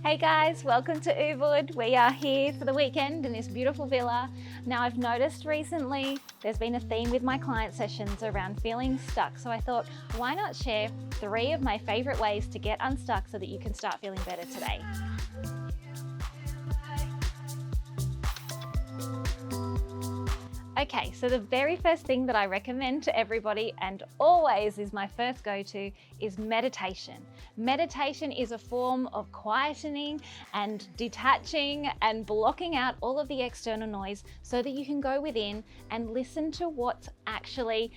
Hey guys, welcome to Ubud. We are here for the weekend in this beautiful villa. Now I've noticed recently there's been a theme with my client sessions around feeling stuck. So I thought, why not share 3 of my favorite ways to get unstuck so that you can start feeling better today. Okay, so the very first thing that I recommend to everybody, and always is my first go-to, is meditation. Meditation is a form of quietening and detaching and blocking out all of the external noise so that you can go within and listen to what's actually,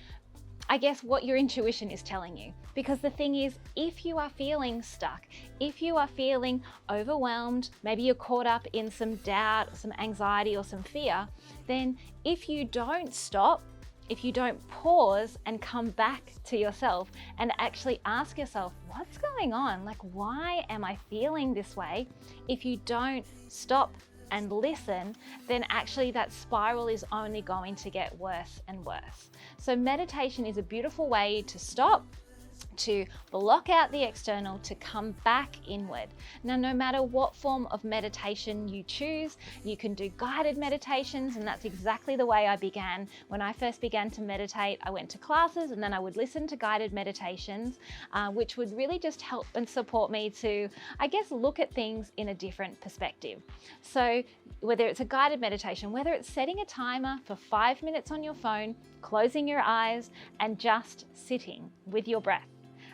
I guess, what your intuition is telling you. Because the thing is, if you are feeling stuck, if you are feeling overwhelmed, maybe you're caught up in some doubt, some anxiety or some fear, then if you don't stop, if you don't pause and come back to yourself and actually ask yourself, what's going on? Like, why am I feeling this way? If you don't stop and listen, then actually that spiral is only going to get worse and worse. So meditation is a beautiful way to stop, to block out the external, to come back inward. Now, no matter what form of meditation you choose, you can do guided meditations, and that's exactly the way I began. When I first began to meditate, I went to classes and then I would listen to guided meditations, which would really just help and support me to, I guess, look at things in a different perspective. So whether it's a guided meditation, whether it's setting a timer for 5 minutes on your phone, closing your eyes and just sitting with your breath,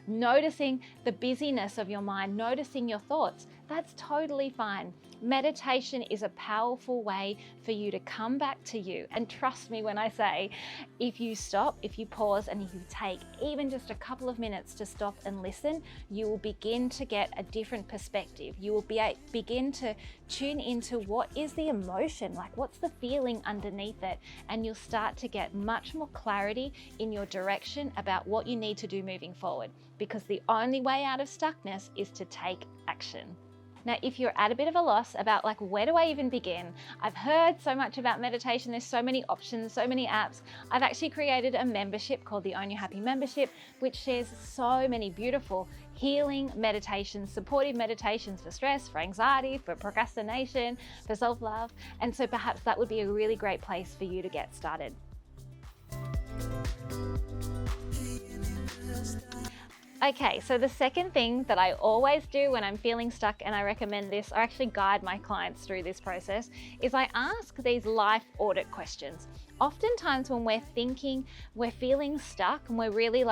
noticing the busyness of your mind, noticing your thoughts, that's totally fine. Meditation is a powerful way for you to come back to you. And trust me when I say, if you stop, if you pause, and if you take even just a couple of minutes to stop and listen, you will begin to get a different perspective. You will begin to tune into what is the emotion, like what's the feeling underneath it, and you'll start to get much more clarity in your direction about what you need to do moving forward, because the only way out of stuckness is to take action. Now, if you're at a bit of a loss about like, where do I even begin? I've heard so much about meditation. There's so many options, so many apps. I've actually created a membership called the Own Your Happy membership, which shares so many beautiful healing meditations, supportive meditations for stress, for anxiety, for procrastination, for self-love. And so perhaps that would be a really great place for you to get started. Okay, so the second thing that I always do when I'm feeling stuck, and I recommend this, or actually guide my clients through this process, is I ask these life audit questions. Oftentimes when we're thinking, we're feeling stuck and we're really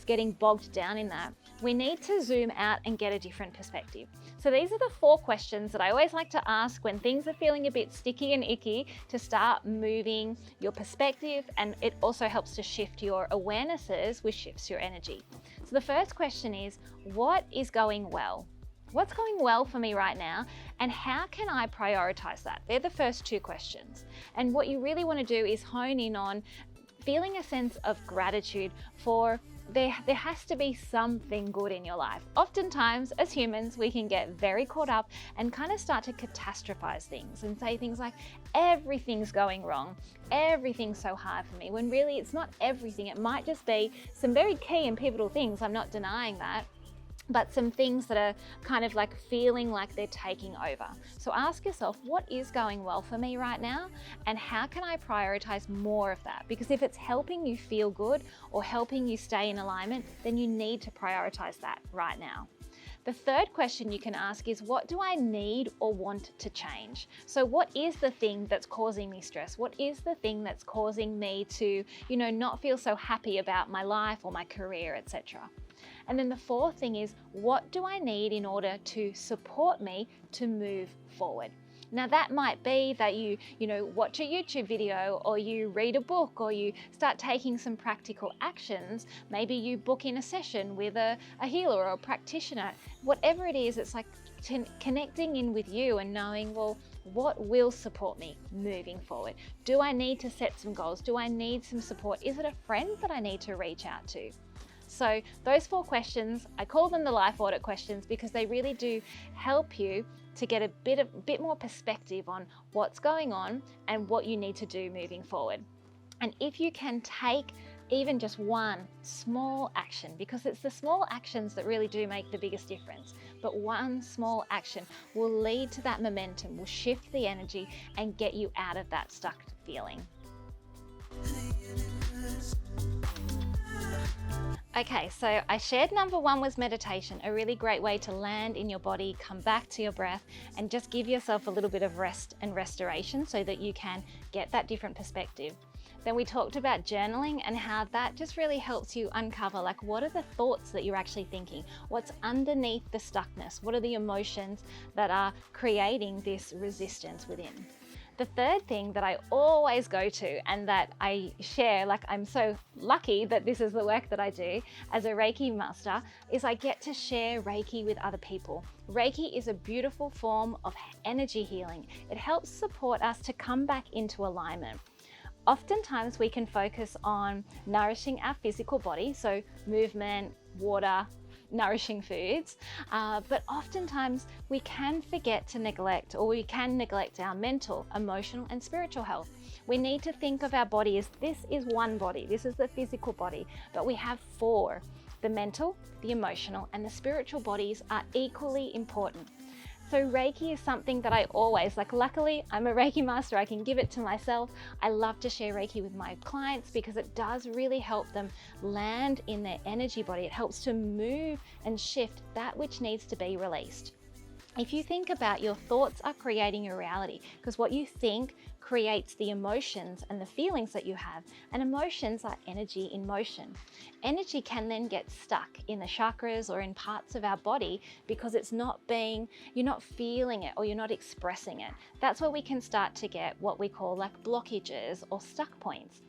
getting bogged down in that, we need to zoom out and get a different perspective. So these are the 4 questions that I always like to ask when things are feeling a bit sticky and icky, to start moving your perspective, and it also helps to shift your awarenesses, which shifts your energy. So the first question is, what is going well? What's going well for me right now, and how can I prioritize that? They're the first 2 questions. And what you really want to do is hone in on feeling a sense of gratitude for there has to be something good in your life. Oftentimes, as humans, we can get very caught up and kind of start to catastrophize things and say things like, everything's going wrong, everything's so hard for me, when really it's not everything. It might just be some very key and pivotal things, I'm not denying that, but some things that are kind of like feeling like they're taking over. So ask yourself, what is going well for me right now? And how can I prioritize more of that? Because if it's helping you feel good or helping you stay in alignment, then you need to prioritize that right now. The third question you can ask is, what do I need or want to change? So what is the thing that's causing me stress? What is the thing that's causing me to, not feel so happy about my life or my career, etc.? And then the 4th thing is, what do I need in order to support me to move forward? Now that might be that you watch a YouTube video, or you read a book, or you start taking some practical actions. Maybe you book in a session with a healer or a practitioner. Whatever it is, it's like connecting in with you and knowing, well, what will support me moving forward? Do I need to set some goals? Do I need some support? Is it a friend that I need to reach out to? So those 4 questions, I call them the life audit questions, because they really do help you to get a bit more perspective on what's going on and what you need to do moving forward. And if you can take Even just one small action, because it's the small actions that really do make the biggest difference. But one small action will lead to that momentum, will shift the energy and get you out of that stuck feeling. Okay, so I shared number one was meditation, a really great way to land in your body, come back to your breath, and just give yourself a little bit of rest and restoration so that you can get that different perspective. Then we talked about journaling and how that just really helps you uncover, like, what are the thoughts that you're actually thinking? What's underneath the stuckness? What are the emotions that are creating this resistance within? The third thing that I always go to and that I share, like, I'm so lucky that this is the work that I do as a Reiki Master, is I get to share Reiki with other people. Reiki is a beautiful form of energy healing. It helps support us to come back into alignment. Oftentimes we can focus on nourishing our physical body, so movement, water, nourishing foods, but oftentimes we can forget to neglect, or we can neglect our mental, emotional and spiritual health. We need to think of our body as this is one body, this is the physical body, but we have four. The mental, the emotional and the spiritual bodies are equally important. So Reiki is something that I always, luckily I'm a Reiki master, I can give it to myself. I love to share Reiki with my clients because it does really help them land in their energy body. It helps to move and shift that which needs to be released. If you think about, your thoughts are creating your reality, because what you think creates the emotions and the feelings that you have, and emotions are energy in motion. Energy can then get stuck in the chakras or in parts of our body because you're not feeling it or you're not expressing it. That's where we can start to get what we call blockages or stuck points.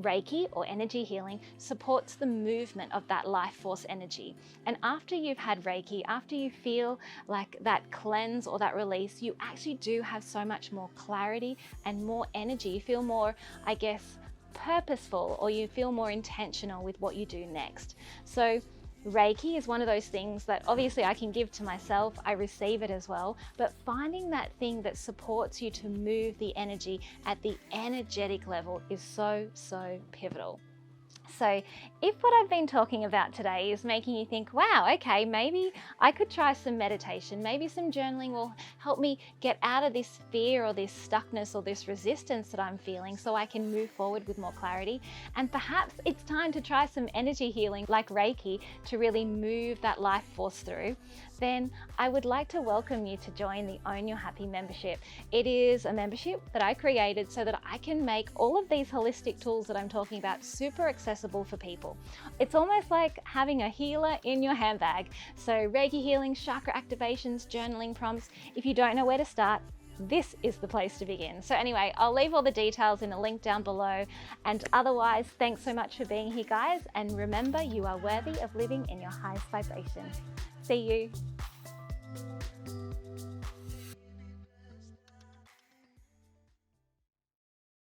Reiki or energy healing supports the movement of that life force energy. And after you've had Reiki, after you feel like that cleanse or that release, you actually do have so much more clarity and more energy. You feel more, purposeful, or you feel more intentional with what you do next. So Reiki is one of those things that obviously I can give to myself, I receive it as well, but finding that thing that supports you to move the energy at the energetic level is so, so pivotal. So if what I've been talking about today is making you think, wow, okay, maybe I could try some meditation, maybe some journaling will help me get out of this fear or this stuckness or this resistance that I'm feeling so I can move forward with more clarity. And perhaps it's time to try some energy healing like Reiki to really move that life force through. Then I would like to welcome you to join the Own Your Happy membership. It is a membership that I created so that I can make all of these holistic tools that I'm talking about super accessible for people. It's almost like having a healer in your handbag. So Reiki healing, chakra activations, journaling prompts. If you don't know where to start, this is the place to begin. So anyway, I'll leave all the details in a link down below. And otherwise, thanks so much for being here, guys. And remember, you are worthy of living in your highest vibration. See you.